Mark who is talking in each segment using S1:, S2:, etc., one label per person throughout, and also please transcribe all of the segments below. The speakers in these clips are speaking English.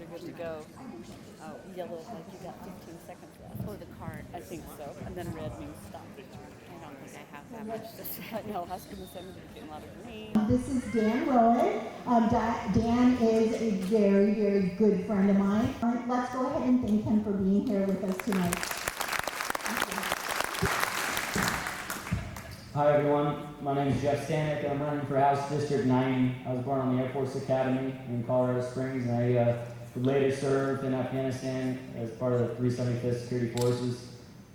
S1: you're good to go. Yellow, like you got 15 seconds left.
S2: Oh, the card.
S1: I think so. And then red means stop.
S2: I don't think I have that much to say.
S1: No, Husker the Seven is getting a lot of green.
S3: This is Dan Rowan. Dan is a very, very good friend of mine. Let's go ahead and thank him for being here with us tonight.
S4: Hi everyone, my name is Jeff Stanek and I'm running for House District 90. I was born on the Air Force Academy in Colorado Springs, and I would later serve in Afghanistan as part of the 375th Security Forces.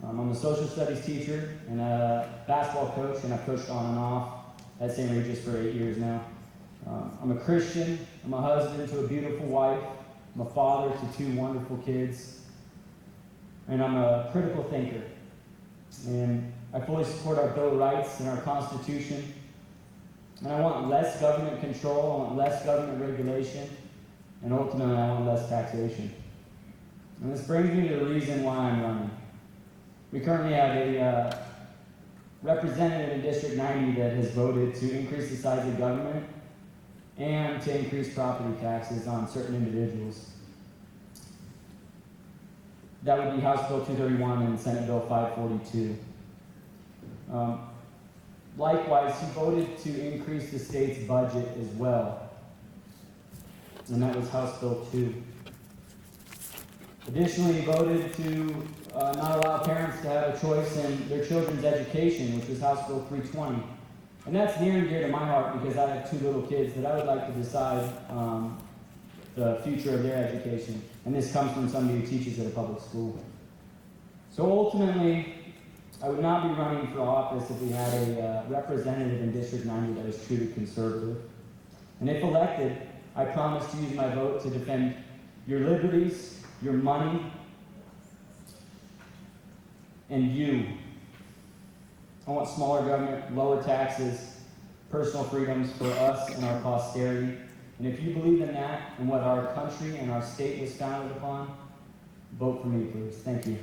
S4: I'm a social studies teacher and a basketball coach, and I've coached on and off at St. Regis for 8 years now. I'm a Christian, I'm a husband to a beautiful wife, I'm a father to 2 wonderful kids, and I'm a critical thinker. And I fully support our Bill of Rights and our Constitution. And I want less government control, I want less government regulation, and ultimately I want less taxation. And this brings me to the reason why I'm running. We currently have a representative in District 90 that has voted to increase the size of government and to increase property taxes on certain individuals. That would be House Bill 231 and Senate Bill 542. Likewise, he voted to increase the state's budget as well, and that was House Bill 2. Additionally, he voted to not allow parents to have a choice in their children's education, which was House Bill 320. And that's near and dear to my heart because I have 2 little kids that I would like to decide the future of their education. And this comes from somebody who teaches at a public school. So ultimately, I would not be running for office if we had a representative in District 90 that was truly conservative. And if elected, I promise to use my vote to defend your liberties, your money, and you. I want smaller government, lower taxes, personal freedoms for us and our posterity. And if you believe in that and what our country and our state was founded upon, vote for me, please. Thank you.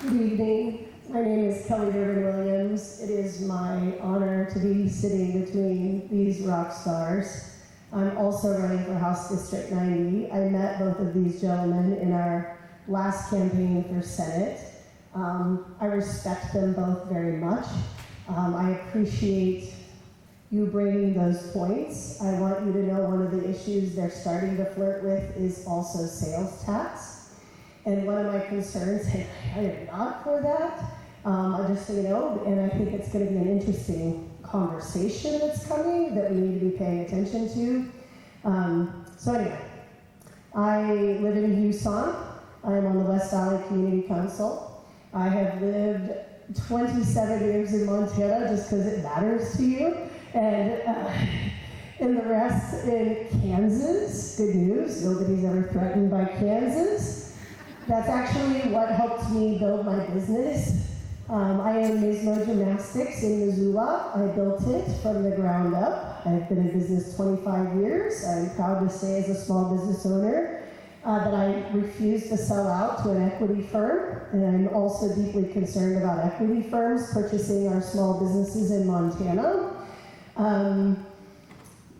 S5: Good evening. My name is Kelley Durbin Williams. It is my honor to be sitting between these rock stars. I'm also running for House District 90. I met both of these gentlemen in our last campaign for Senate. I respect them both very much. I appreciate you bringing those points. I want you to know one of the issues they're starting to flirt with is also sales tax. And one of my concerns, I am not for that, just so you know, and I think it's going to be an interesting conversation that's coming that we need to be paying attention to. So anyway, I live in Houston. I'm on the West Valley Community Council. I have lived 27 years in Montana just because it matters to you, and the rest in Kansas. Good news, nobody's ever threatened by Kansas. That's actually what helped me build my business. I am Mismo Gymnastics in Missoula. I built it from the ground up. I've been in business 25 years. I'm proud to say as a small business owner that I refuse to sell out to an equity firm. And I'm also deeply concerned about equity firms purchasing our small businesses in Montana.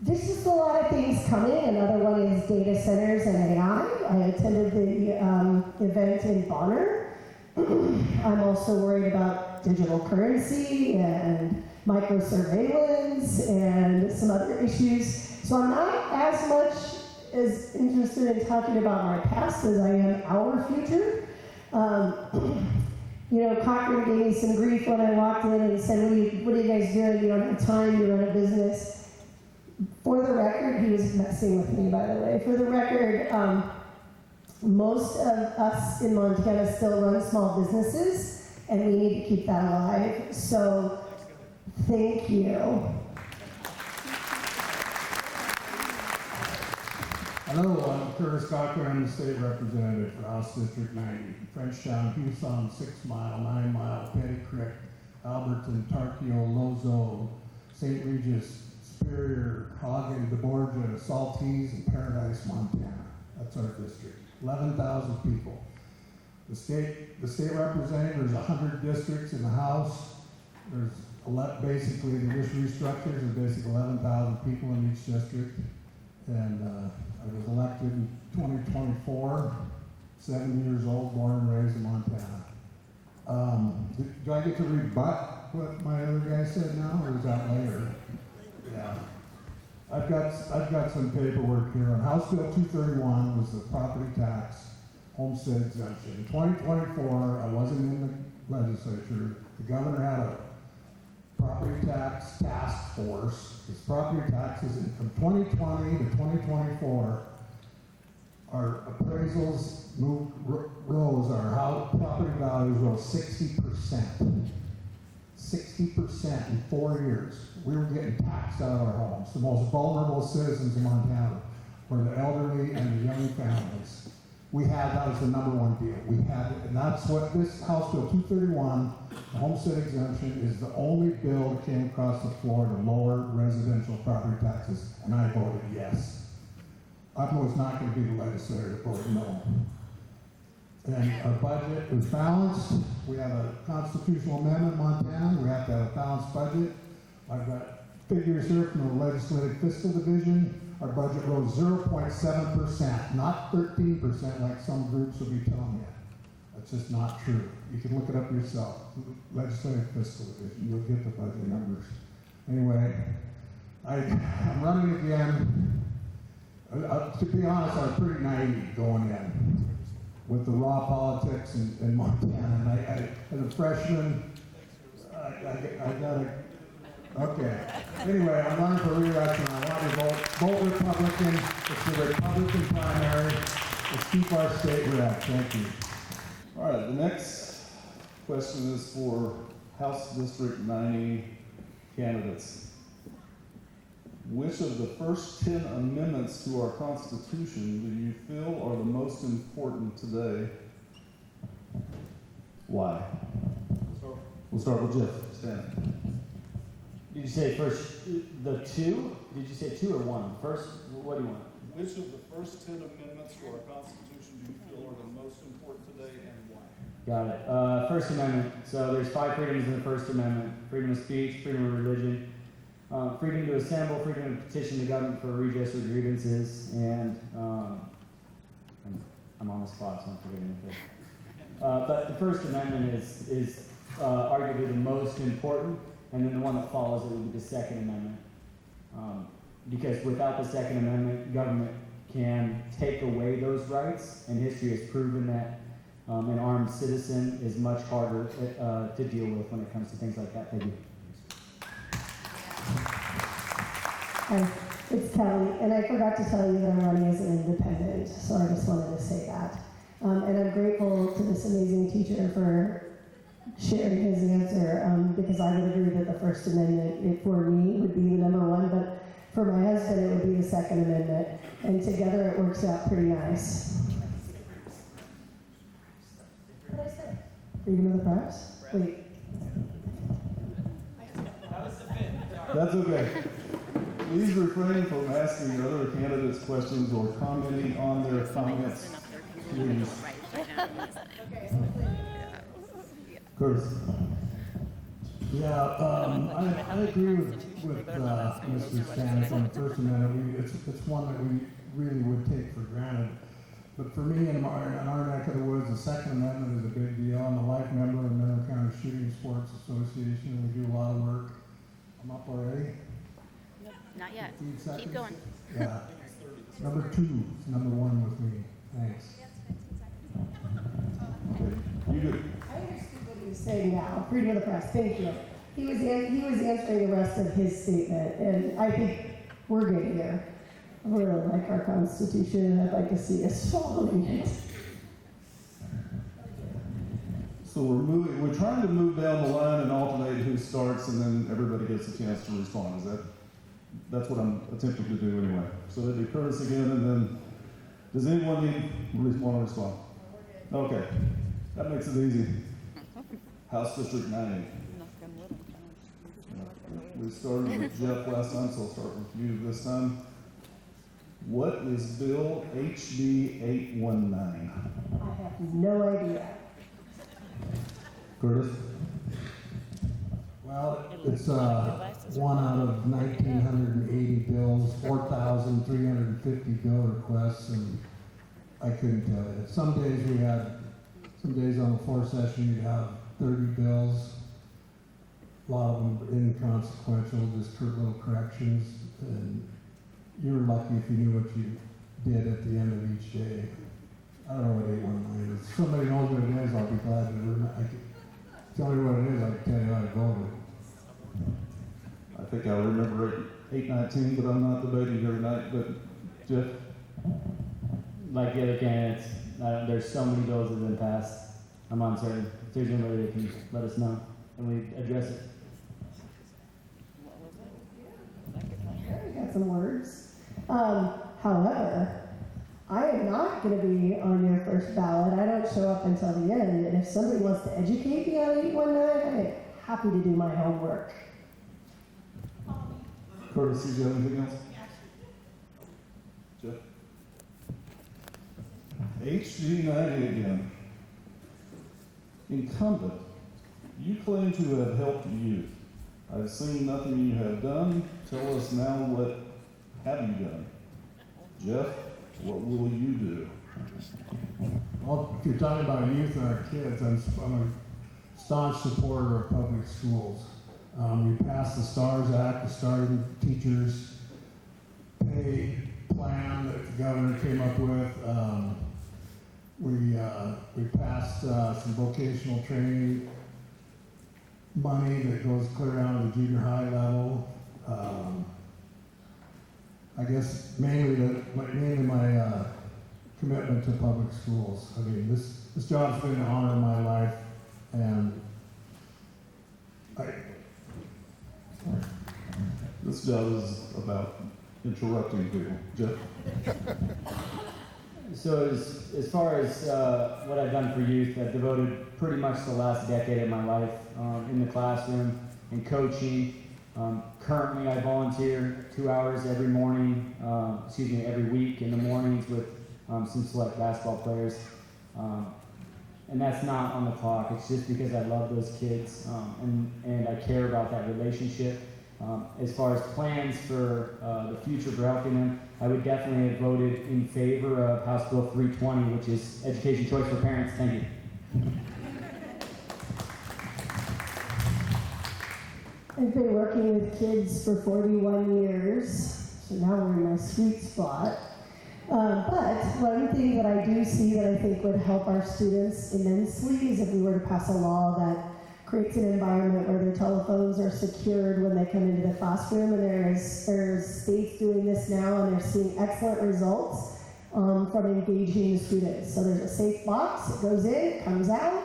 S5: This is a lot of things coming. Another one is data centers and AI. I attended the event in Bonner. I'm also worried about digital currency and microsurveillance and some other issues. So I'm not as much as interested in talking about my past as I am our future. Cochran gave me some grief when I walked in and said, what are you guys doing? You don't have time, you run a business. For the record, he was messing with me, by the way. For the record, most of us in Montana still run small businesses, and we need to keep that alive. So, thank you.
S6: Hello, I'm Curtis Cochran, the state representative for House District 90. Frenchtown, Houston, 6 Mile, 9 Mile, Petty Creek, Alberton, Tarkio, Lozo, St. Regis, Superior, Hagen, DeBorgia, Saltese, and Paradise, Montana. That's our district. 11,000 people. The state representative, there's 100 districts in the House. There's basically, the restructures is basically 11,000 people in each district. And I was elected in 2024, 7 years old, born and raised in Montana. Do I get to rebut what my other guy said now, or is that later? Yeah. I've got some paperwork here. On House Bill 231 was the property tax homestead exemption. In 2024, I wasn't in the legislature. The governor had a property tax task force. His property taxes from 2020 to 2024, our appraisals rose, our house property values rose 60%. 60% in 4 years. We were getting taxed out of our homes. The most vulnerable citizens in Montana were the elderly and the young families. That was the number one deal. And that's what this House Bill 231, the homestead exemption, is the only bill that came across the floor to lower residential property taxes, and I voted yes. I was not going to be the legislator that voted no. And our budget is balanced. We have a constitutional amendment in Montana. We have to have a balanced budget. I've got figures here from the Legislative Fiscal Division. Our budget rose 0.7%, not 13% like some groups will be telling you. That's just not true. You can look it up yourself. Legislative Fiscal Division. You'll get the budget numbers. Anyway, I'm running again. To be honest, I was pretty naive going in with the raw politics in Montana. And as a freshman, I got to, okay. Anyway, I'm running for re-election. I want to vote Republican. It's the Republican primary. Let's keep our state red. Thank you.
S7: All right, the next question is for House District 90 candidates. Which of the first 10 amendments to our Constitution do you feel are the most important today? Why? We'll start with Jeff. Stanek.
S4: Did you say first the two? Did you say two or one? First, what do you want?
S7: Which of the first 10 amendments to our Constitution do you feel are the most important today and why?
S4: Got it. First Amendment. So there's 5 freedoms in the First Amendment: freedom of speech, freedom of religion, freedom to assemble, freedom to petition the government for redress of grievances, and I'm on the spot, so I'm forgetting it. But the First Amendment is arguably the most important, and then the one that follows it would be the Second Amendment. Because without the Second Amendment, government can take away those rights, and history has proven that an armed citizen is much harder to deal with when it comes to things like that. Thank you.
S5: Hi, it's Kelley, and I forgot to tell you that I'm running as an independent, so I just wanted to say that. And I'm grateful to this amazing teacher for sharing his answer, because I would agree that the First Amendment, for me, would be the number one, but for my husband, it would be the Second Amendment, and together it works out pretty nice. What did I say? Freedom of the press? Wait.
S7: That's okay. Please refrain from asking other candidates questions or commenting on their comments. Please. Curtis.
S6: Yeah, I agree with Mr. Stanek on the First Amendment. It's one that we really would take for granted. But for me, in our neck of the woods, the Second Amendment is a big deal. I'm a life member of the Mineral County Shooting Sports Association, and we do a lot of work. I'm up already?
S2: Nope, not yet.
S6: 15 seconds?
S2: Keep going.
S6: Yeah. Number 2 is number 1 with me. Thanks.
S7: Okay. You do.
S5: I understood what he was saying now. Freedom of the press. Thank you. He was answering the rest of his statement, and I think we're good here. I really like our Constitution, and I'd like to see us following it.
S7: So we're trying to move down the line and alternate who starts, and then everybody gets a chance to respond. That's what I'm attempting to do anyway. So that'd be Curtis again, and then does anyone want to respond? Okay, that makes it easy. House District 90. We started with Jeff last time, so I'll start with you this time. What is Bill HB 819?
S5: I have no idea.
S7: Curtis?
S6: Well, it's one out of 1,980 bills, 4,350 bill requests, and I couldn't tell you. Some days on the floor session you'd have 30 bills, a lot of them inconsequential, just little corrections, and you were lucky if you knew what you did at the end of each day. I don't know what 819 is. If somebody knows what it is, I'll be glad to tell me what it is. I can tell you how to vote.
S7: I think I remember 819, but I'm not debating here tonight. But Jeff,
S4: Like the other candidates, there's so many bills that have been passed. I'm uncertain. If there's anybody that can let us know, and we address it.
S5: I got some words. However, I am not going to be on your first ballot. I don't show up until the end. And if somebody wants to educate me on 819, I'm happy to do my homework.
S7: Curtis, do you have anything else? Jeff? HG90 again. Incumbent, you claim to have helped youth. I've seen nothing you have done. Tell us now, what have you done? Jeff, what will you do?
S6: Well, if you're talking about youth and our kids, I'm a staunch supporter of public schools. We passed the STARS Act, the Starting Teachers Pay Plan that the governor came up with. We passed some vocational training money that goes clear down to the junior high level. I guess mainly my commitment to public schools. I mean, this job's been an honor in my life, and
S7: This job is about interrupting people. Jeff?
S4: So as far as what I've done for youth, I've devoted pretty much the last decade of my life in the classroom and coaching. Currently, I volunteer 2 hours every week in the mornings with some select basketball players. And that's not on the clock. It's just because I love those kids and I care about that relationship. As far as plans for the future for helping them, I would definitely have voted in favor of House Bill 320, which is education choice for parents. Thank you.
S5: I've been working with kids for 41 years, so now we're in my sweet spot. But one thing that I do see that I think would help our students immensely is if we were to pass a law that creates an environment where their telephones are secured when they come into the classroom, and there's states doing this now, and they're seeing excellent results from engaging the students. So there's a safe box, it goes in, comes out,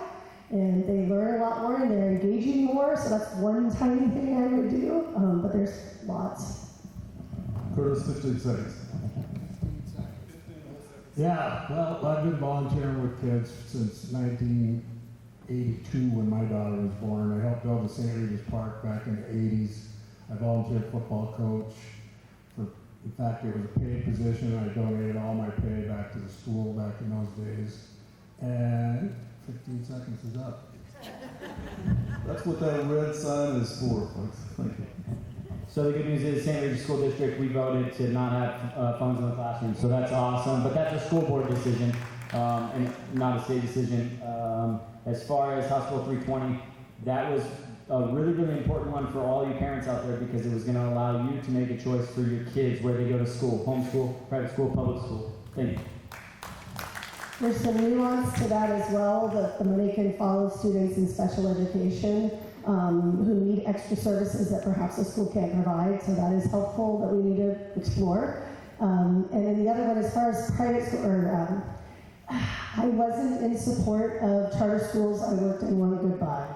S5: and they learn a lot more, and they're engaging more, so that's one tiny thing I would do, but there's lots.
S7: Curtis, 15 seconds.
S6: yeah, well, I've been volunteering with kids since 1982 when my daughter was born. I helped build the St. Regis Park back in the 80s. I volunteered football coach. In fact, it was a paid position. I donated all my pay back to the school back in those days. And 15 seconds is up.
S7: That's what that red sign is for, folks. Thank you.
S4: So the good news is, St. Regis School District, we voted to not have phones in the classroom, so that's awesome. But that's a school board decision, and not a state decision. As far as House Bill 320, that was a really, really important one for all you parents out there, because it was going to allow you to make a choice for your kids where they go to school, homeschool, private school, public school. Thank you.
S5: There's some nuance to that as well, that the money can follow students in special education who need extra services that perhaps the school can't provide, so that is helpful, that we need to explore. And then the other one, as far as private school, I wasn't in support of charter schools. I worked in one. Goodbye.